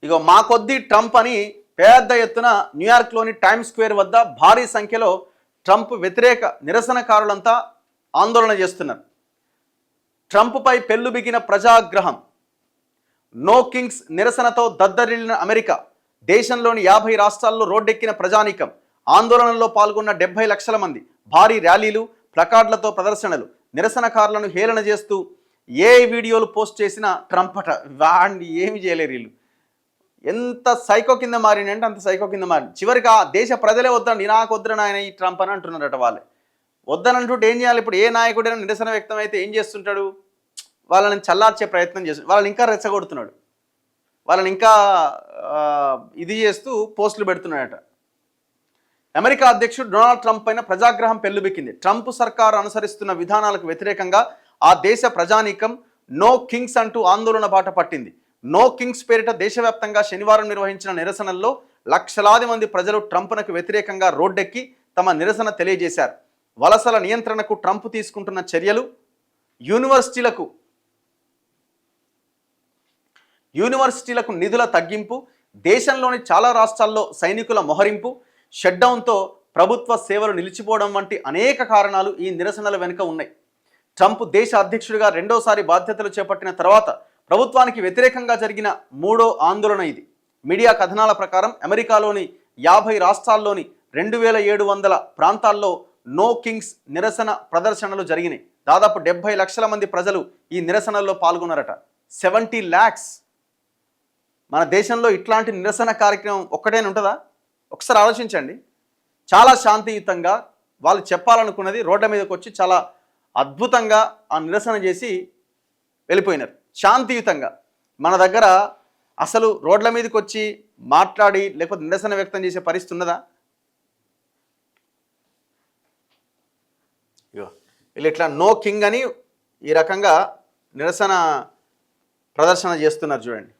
ఇగో మా కొద్దీ ట్రంప్ అని పెద్ద ఎత్తున న్యూయార్క్లోని టైమ్ స్క్వేర్ వద్ద భారీ సంఖ్యలో ట్రంప్ వ్యతిరేక నిరసనకారులంతా ఆందోళన చేస్తున్నారు. ట్రంప్పై పెళ్లుబిగిన ప్రజాగ్రహం. నో కింగ్స్ నిరసనతో దద్దరిల్లిన అమెరికా. దేశంలోని 50 రాష్ట్రాల్లో రోడ్డెక్కిన ప్రజానీకం. ఆందోళనలో పాల్గొన్న 70 లక్షల మంది. భారీ ర్యాలీలు, ప్లకార్డులతో ప్రదర్శనలు. నిరసనకారులను హేళన చేస్తూ ఏ వీడియోలు పోస్ట్ చేసినా ట్రంప్ అట వాడిని ఏమి చేయలేరు వీళ్ళు. ఎంత సైకో కింద మారిందంటే అంత సైకో కింద మారింది. చివరికి ఆ దేశ ప్రజలే వద్దండి, నాకు వద్దని ఆయన ఈ ట్రంప్ అని అంటున్నారట. వాళ్ళే వద్దనంటుంటే ఏం చేయాలి? ఇప్పుడు ఏ నాయకుడైనా నిరసన వ్యక్తం అయితే ఏం చేస్తుంటాడు? వాళ్ళని చల్లార్చే ప్రయత్నం చేస్తున్నాడు, వాళ్ళని ఇంకా రెచ్చగొడుతున్నాడు, వాళ్ళని ఇంకా ఇది చేస్తూ పోస్టులు పెడుతున్నాడట. అమెరికా అధ్యక్షుడు డొనాల్డ్ ట్రంప్ పైన ప్రజాగ్రహం పెళ్లుబిక్కింది. ట్రంప్ సర్కారు అనుసరిస్తున్న విధానాలకు వ్యతిరేకంగా ఆ దేశ ప్రజానీకం నో కింగ్స్ అంటూ ఆందోళన బాట పట్టింది. నో కింగ్స్ పేరిట దేశవ్యాప్తంగా శనివారం నిర్వహించిన నిరసనల్లో లక్షలాది మంది ప్రజలు ట్రంప్నకు వ్యతిరేకంగా రోడ్డెక్కి తమ నిరసన తెలియజేశారు. వలసల నియంత్రణకు ట్రంప్ తీసుకుంటున్న చర్యలు, యూనివర్సిటీలకు నిధుల తగ్గింపు, దేశంలోని చాలా రాష్ట్రాల్లో సైనికుల మొహరింపు, షట్డౌన్తో ప్రభుత్వ సేవలు నిలిచిపోవడం వంటి అనేక కారణాలు ఈ నిరసనల వెనుక ఉన్నాయి. ట్రంప్ దేశ అధ్యక్షుడిగా రెండోసారి బాధ్యతలు చేపట్టిన తర్వాత ప్రభుత్వానికి వ్యతిరేకంగా జరిగిన 3వ ఆందోళన ఇది. మీడియా కథనాల ప్రకారం అమెరికాలోని 50 రాష్ట్రాల్లోని 2700 ప్రాంతాల్లో నో కింగ్స్ నిరసన ప్రదర్శనలు జరిగినాయి. దాదాపు 70 లక్షల మంది ప్రజలు ఈ నిరసనల్లో పాల్గొన్నారట. 70 lakhs. మన దేశంలో ఇట్లాంటి నిరసన కార్యక్రమం ఒక్కటేనే ఉంటుందా? ఒకసారి ఆలోచించండి. చాలా శాంతియుతంగా వాళ్ళు చెప్పాలనుకున్నది రోడ్ల మీదకి వచ్చి చాలా అద్భుతంగా ఆ నిరసన చేసి వెళ్ళిపోయినారు శాంతియుతంగా. మన దగ్గర అసలు రోడ్ల మీదకి వచ్చి మాట్లాడి లేకపోతే నిరసన వ్యక్తం చేసే పరిస్థితి ఉన్నదా? వీళ్ళు ఇట్లా నో కింగ్ అని ఈ రకంగా నిరసన ప్రదర్శన చేస్తున్నారు చూడండి.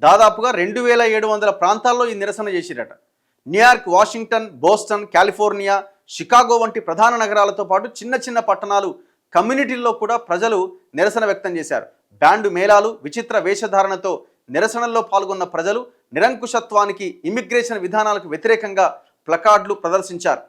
దాదాపుగా 2700 ప్రాంతాల్లో ఈ నిరసన చేసిరట. New York, Washington, Boston, California, Chicago వంటి ప్రధాన నగరాలతో పాటు చిన్న చిన్న పట్టణాలు, కమ్యూనిటీల్లో కూడా ప్రజలు నిరసన వ్యక్తం చేశారు. బ్యాండు మేళాలు, విచిత్ర వేషధారణతో నిరసనల్లో పాల్గొన్న ప్రజలు నిరంకుశత్వానికి, ఇమిగ్రేషన్ విధానాలకు వ్యతిరేకంగా ప్లకార్డులు ప్రదర్శించారు.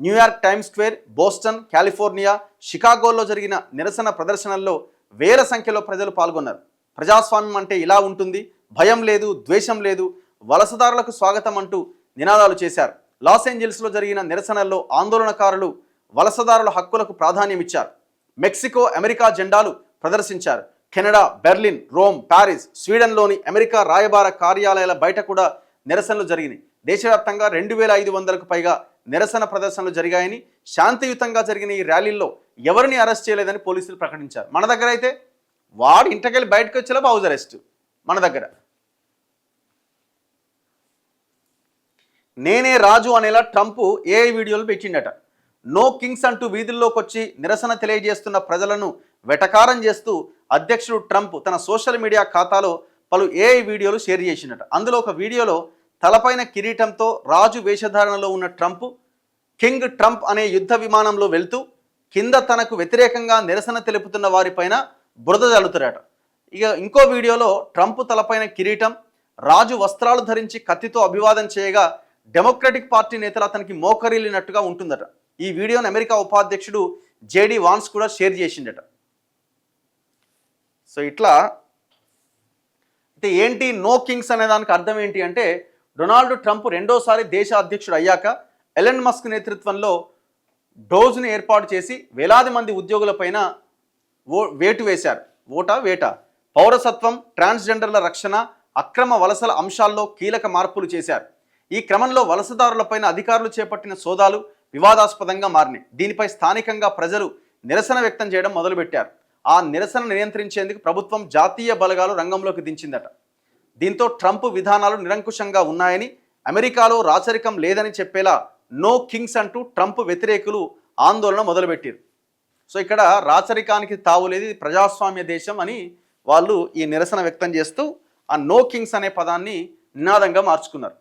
New York, Time Square, Boston, California, షికాగోలో జరిగిన నిరసన ప్రదర్శనల్లో వేల సంఖ్యలో ప్రజలు పాల్గొన్నారు. ప్రజాస్వామ్యం అంటే ఇలా ఉంటుంది, భయం లేదు, ద్వేషం లేదు, వలసదారులకు స్వాగతం అంటూ నినాదాలు చేశారు. లాస్ ఏంజల్స్లో జరిగిన నిరసనల్లో ఆందోళనకారులు వలసదారుల హక్కులకు ప్రాధాన్యం ఇచ్చారు. మెక్సికో, అమెరికా జెండాలు ప్రదర్శించారు. కెనడా, బెర్లిన్, రోమ్, ప్యారిస్, స్వీడన్లోని అమెరికా రాయబార కార్యాలయాల బయట కూడా నిరసనలు జరిగినాయి. దేశవ్యాప్తంగా 2500కు పైగా నిరసన ప్రదర్శనలు జరిగాయని, శాంతియుతంగా జరిగిన ఈ ర్యాలీల్లో ఎవరిని అరెస్ట్ చేయలేదని పోలీసులు ప్రకటించారు. మన దగ్గర అయితే వాడు ఇంటికెళ్ళి బయటకు వచ్చేలా హౌస్ అరెస్ట్. మన దగ్గర నేనే రాజు అనేలా ట్రంప్ ఏఐ వీడియోలు పెట్టిండట. నో కింగ్స్ అంటూ వీధుల్లోకి వచ్చి నిరసన తెలియజేస్తున్న ప్రజలను వెటకారం చేస్తూ అధ్యక్షుడు ట్రంప్ తన సోషల్ మీడియా ఖాతాలో పలు ఏఐ వీడియోలు షేర్ చేసిండట. అందులో ఒక వీడియోలో తలపైన కిరీటంతో రాజు వేషధారణలో ఉన్న ట్రంప్ కింగ్ ట్రంప్ అనే యుద్ధ విమానంలో వెళ్తూ కింద తనకు వ్యతిరేకంగా నిరసన తెలుపుతున్న వారిపైన బురద జల్లుతారట. ఇక ఇంకో వీడియోలో ట్రంప్ తలపైన కిరీటం, రాజు వస్త్రాలు ధరించి కత్తితో అభివాదం చేయగా డెమోక్రటిక్ పార్టీ నేతలు అతనికి మోకరిల్లినట్టుగా ఉంటుందట. ఈ వీడియోను అమెరికా ఉపాధ్యక్షుడు జేడీ వాన్స్ కూడా షేర్ చేసిండట. సో ఇట్లా అయితే ఏంటి నో కింగ్స్ అనే దానికి అర్థం ఏంటి అంటే, డొనాల్డ్ ట్రంప్ రెండోసారి దేశ అధ్యక్షుడు అయ్యాక ఎలన్ మస్క్ నేతృత్వంలో డోజ్ను ఏర్పాటు చేసి వేలాది మంది ఉద్యోగులపైన వేటు వేశారు. వేట, పౌరసత్వం, ట్రాన్స్జెండర్ల రక్షణ, అక్రమ వలసల అంశాల్లో కీలక మార్పులు చేశారు. ఈ క్రమంలో వలసదారులపైన అధికారులు చేపట్టిన సోదాలు వివాదాస్పదంగా మారినాయి. దీనిపై స్థానికంగా ప్రజలు నిరసన వ్యక్తం చేయడం మొదలుపెట్టారు. ఆ నిరసన నియంత్రించేందుకు ప్రభుత్వం జాతీయ బలగాలు రంగంలోకి దించిందట. దీంతో ట్రంప్ విధానాలు నిరంకుశంగా ఉన్నాయని, అమెరికాలో రాచరికం లేదని చెప్పేలా నో కింగ్స్ అంటూ ట్రంప్ వ్యతిరేకులు ఆందోళన మొదలుపెట్టారు. సో ఇక్కడ రాచరికానికి తావులేదు, ప్రజాస్వామ్య దేశం అని వాళ్ళు ఈ నిరసన వ్యక్తం చేస్తూ ఆ నో కింగ్స్ అనే పదాన్ని నినాదంగా మార్చుకున్నారు.